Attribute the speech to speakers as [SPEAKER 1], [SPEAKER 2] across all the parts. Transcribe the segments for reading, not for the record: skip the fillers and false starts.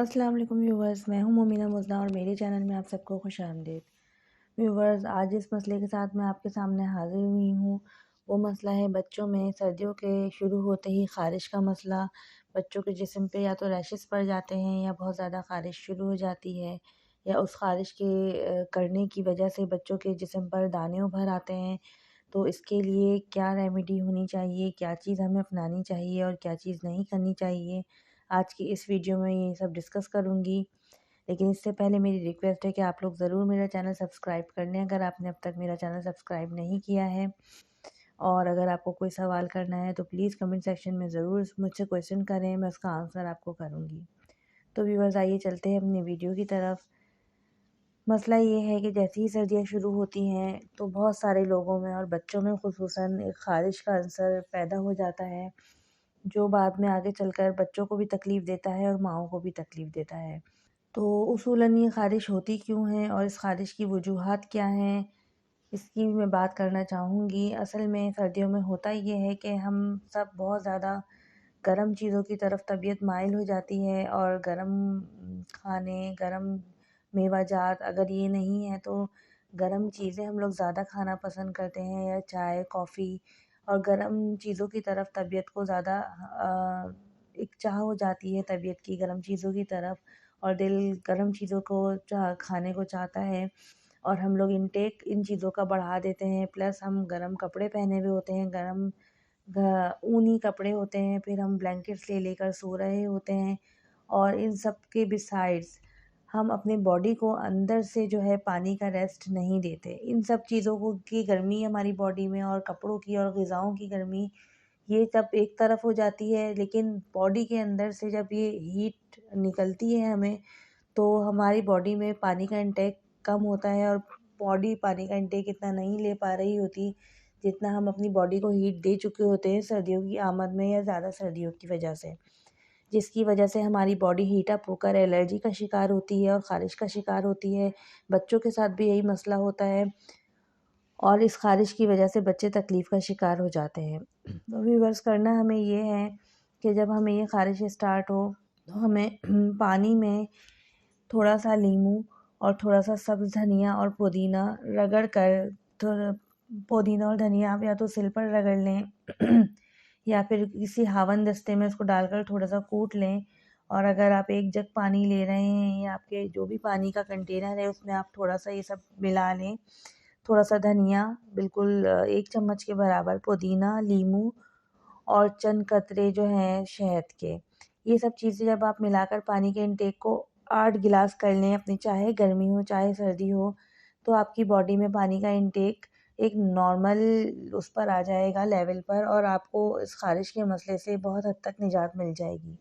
[SPEAKER 1] अस्सलाम वालेकुम व्यूवर्स, मैं हूं मोमिना मुज़्ज़ा और मेरे चैनल में आप सबको खुशामदीद। व्यूवर्स, आज इस मसले के साथ मैं आपके सामने हाज़िर हुई हूँ। वो मसला है बच्चों में सर्दियों के शुरू होते ही ख़ारिश का मसला। बच्चों के जिस्म पे या तो रैशेस पड़ जाते हैं या बहुत ज़्यादा ख़ारिश शुरू हो जाती है, या उस ख़ारिश के करने की वजह से बच्चों के जिस्म पर दाने उभर आते हैं। तो इसके लिए क्या रेमेडी होनी चाहिए, क्या चीज़ हमें अपनानी चाहिए और क्या चीज़ नहीं करनी चाहिए, आज की इस वीडियो में ये सब डिस्कस करूँगी। लेकिन इससे पहले मेरी रिक्वेस्ट है कि आप लोग ज़रूर मेरा चैनल सब्सक्राइब कर लें अगर आपने अब तक मेरा चैनल सब्सक्राइब नहीं किया है। और अगर आपको कोई सवाल करना है तो प्लीज़ कमेंट सेक्शन में ज़रूर मुझसे क्वेश्चन करें, मैं उसका आंसर आपको करूँगी। तो व्यूअर्स, आइए चलते हैं अपनी वीडियो की तरफ। मसला ये है कि जैसे ही सर्दियाँ शुरू होती हैं तो बहुत सारे लोगों में और बच्चों में ख़ुसूसन एक ख़ारिश का अंसर पैदा हो जाता है, जो बाद में आगे चलकर बच्चों को भी तकलीफ़ देता है और माँओं को भी तकलीफ़ देता है। तो उसूलन ये ख़ारिश होती क्यों है और इस ख़ारिश की वजूहात क्या हैं, इसकी मैं बात करना चाहूँगी। असल में सर्दियों में होता ये है कि हम सब बहुत ज़्यादा गर्म चीज़ों की तरफ तबीयत माइल हो जाती है, और गर्म खाने, गर्म मेवा-जात अगर ये नहीं है तो गर्म चीज़ें हम लोग ज़्यादा खाना पसंद करते हैं, या चाय, कॉफ़ी, और गर्म चीज़ों की तरफ तबीयत को ज़्यादा एक चाह हो जाती है तबीयत की गर्म चीज़ों की तरफ, और दिल गर्म चीज़ों को खाने को चाहता है, और हम लोग इनटेक इन चीज़ों का बढ़ा देते हैं। प्लस हम गर्म कपड़े पहने हुए होते हैं, गर्म ऊनी कपड़े होते हैं, फिर हम ब्लैंकेट्स ले लेकर सो रहे होते हैं, और इन सब के बिसाइड्स हम अपनी बॉडी को अंदर से जो है पानी का रेस्ट नहीं देते। इन सब चीज़ों को की गर्मी हमारी बॉडी में, और कपड़ों की और ग़िज़ाओं की गर्मी, ये सब एक तरफ हो जाती है, लेकिन बॉडी के अंदर से जब ये हीट निकलती है हमें, तो हमारी बॉडी में पानी का इंटेक कम होता है, और बॉडी पानी का इंटेक इतना नहीं ले पा रही होती जितना हम अपनी बॉडी को हीट दे चुके होते हैं सर्दियों की आमद में, या ज़्यादा सर्दियों की वजह से, जिसकी वजह से हमारी बॉडी हीट अप होकर एलर्जी का शिकार होती है और ख़ारिश का शिकार होती है। बच्चों के साथ भी यही मसला होता है, और इस ख़ारिश की वजह से बच्चे तकलीफ़ का शिकार हो जाते हैं। तो व्यूअर्स, करना हमें ये है कि जब हमें ये ख़ारिश स्टार्ट हो तो हमें पानी में थोड़ा-सा नींबू और थोड़ा-सा सब्ज़ धनिया और पुदीना रगड़ कर, थोड़ा पुदीना और धनिया आप या तो सिल पर रगड़ लें या फिर किसी हावन दस्ते में उसको डालकर थोड़ा-सा कूट लें। और अगर आप 1 जग पानी ले रहे हैं, या आपके जो भी पानी का कंटेनर है उसमें आप थोड़ा-सा ये सब मिला लें। थोड़ा-सा धनिया, बिल्कुल 1 चम्मच के बराबर पुदीना, नींबू और चंद कतरे जो हैं शहद के। ये सब चीज़ें जब आप मिलाकर पानी के इंटेक को 8 गिलास कर लें अपनी, चाहे गर्मी हो चाहे सर्दी हो, तो आपकी बॉडी में पानी का इंटेक एक नॉर्मल उस पर आ जाएगा, लेवल पर, और आपको इस ख़ारिश के मसले से बहुत हद तक निजात मिल जाएगी।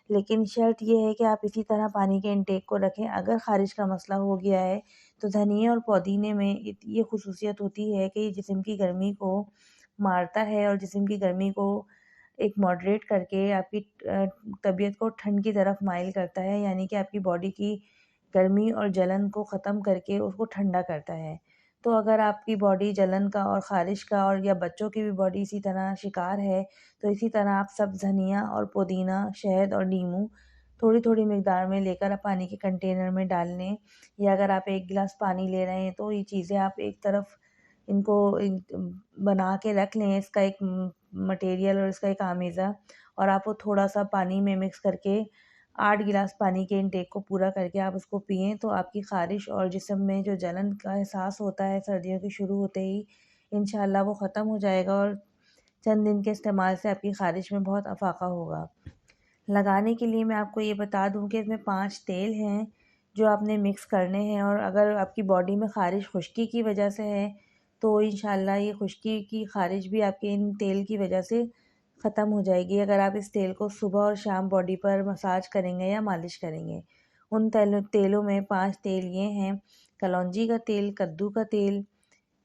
[SPEAKER 1] लेकिन शर्त ये है कि आप इसी तरह पानी के इंटेक को रखें। अगर ख़ारिश का मसला हो गया है तो धनिए और पुदीने में ये ख़ुसूसियत होती है कि ये जिस्म की गर्मी को मारता है, और जिस्म की गर्मी को एक मॉडरेट करके आपकी तबीयत को ठंड की तरफ माइल करता है, यानी कि आपकी बॉडी की गर्मी और जलन को ख़त्म करके उसको ठंडा करता है। तो अगर आपकी बॉडी जलन का और ख़ारिश का, और या बच्चों की भी बॉडी इसी तरह शिकार है, तो इसी तरह आप सब धनिया और पुदीना, शहद और नींबू थोड़ी-थोड़ी मिक़दार में लेकर आप पानी के कंटेनर में डाल लें। या अगर आप 1 गिलास पानी ले रहे हैं तो ये चीज़ें आप एक तरफ इनको बना के रख लें, इसका एक मटेरियल और इसका एक आमेज़ा, और आप वो थोड़ा-सा पानी में मिक्स करके 8 गिलास पानी के इंटेक को पूरा करके आप उसको पिएँ, तो आपकी ख़ारिश और जिस्म में जो जलन का एहसास होता है सर्दियों के शुरू होते ही, इंशाअल्लाह वो ख़त्म हो जाएगा, और चंद दिन के इस्तेमाल से आपकी ख़ारिश में बहुत अफ़ाक़ा होगा। लगाने के लिए मैं आपको ये बता दूँ कि इसमें 5 तेल हैं जो आपने मिक्स करने हैं, और अगर आपकी बॉडी में ख़ारिश खुश्की की वजह से है तो इंशाअल्लाह ये खुश्की की ख़ारिश भी आपके इन तेल की वजह से ख़त्म हो जाएगी, अगर आप इस तेल को सुबह और शाम बॉडी पर मसाज करेंगे या मालिश करेंगे। उन तेलों में 5 तेल ये हैं: कलौंजी का तेल, कद्दू का तेल,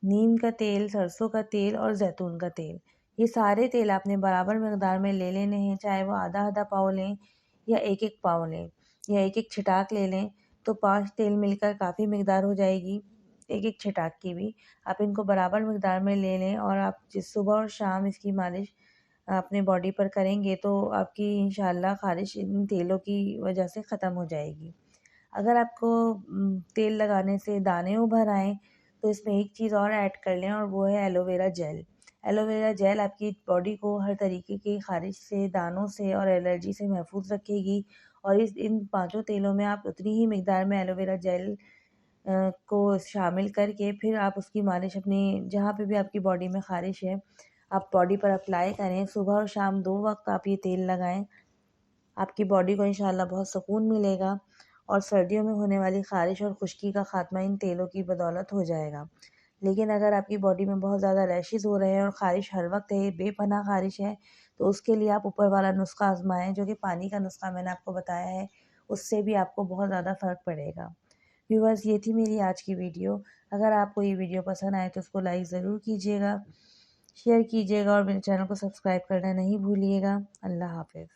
[SPEAKER 1] नीम का तेल, सरसों का तेल और ज़ैतून का तेल। ये सारे तेल आपने बराबर मिक़दार में ले लेने हैं, चाहे वो आधा-आधा पाव लें या 1-1 पाव लें, या 1-1 छिटाक ले लें, तो 5 तेल मिलकर काफ़ी मिक़दार हो जाएगी, 1-1 छिटाक की भी। आप इनको बराबर मिक़दार में ले लें, और आप जिस सुबह और शाम इसकी मालिश अपने बॉडी पर करेंगे तो आपकी इंशाल्लाह ख़ारिश इन तेलों की वजह से ख़त्म हो जाएगी। अगर आपको तेल लगाने से दाने उभर आएँ तो इसमें एक चीज़ और ऐड कर लें और वो है एलोवेरा जेल। एलोवेरा जेल आपकी बॉडी को हर तरीके की ख़ारिश से, दानों से और एलर्जी से महफूज़ रखेगी। और इन पाँचों तेलों में आप उतनी ही मिक़दार में एलोवेरा जेल को शामिल करके फिर आप उसकी मालिश अपनी जहाँ पे भी आपकी बॉडी में ख़ारिश है, आप बॉडी पर अप्लाई करें। सुबह और शाम 2 वक़्त आप ये तेल लगाएँ। आपकी बॉडी को इंशाल्लाह बहुत सुकून मिलेगा और सर्दियों में होने वाली ख़ारिश और खुश्की का ख़ात्मा इन तेलों की बदौलत हो जाएगा। लेकिन अगर आपकी बॉडी में बहुत ज़्यादा रैशेज़ हो रहे हैं और ख़ारिश हर वक़्त है, बेपनाह ख़ारिश है, तो उसके लिए आप ऊपर वाला नुस्ख़ा आज़माएँ, जो कि पानी का नुस्ख़ा मैंने आपको बताया है, उससे भी आपको बहुत ज़्यादा फ़र्क पड़ेगा। व्यूअर्स, ये थी मेरी आज की वीडियो। अगर आपको ये वीडियो पसंद आए तो उसको लाइक ज़रूर कीजिएगा, शेयर कीजिएगा और मेरे चैनल को सब्सक्राइब करना नहीं भूलिएगा। अल्लाह हाफ़िज़।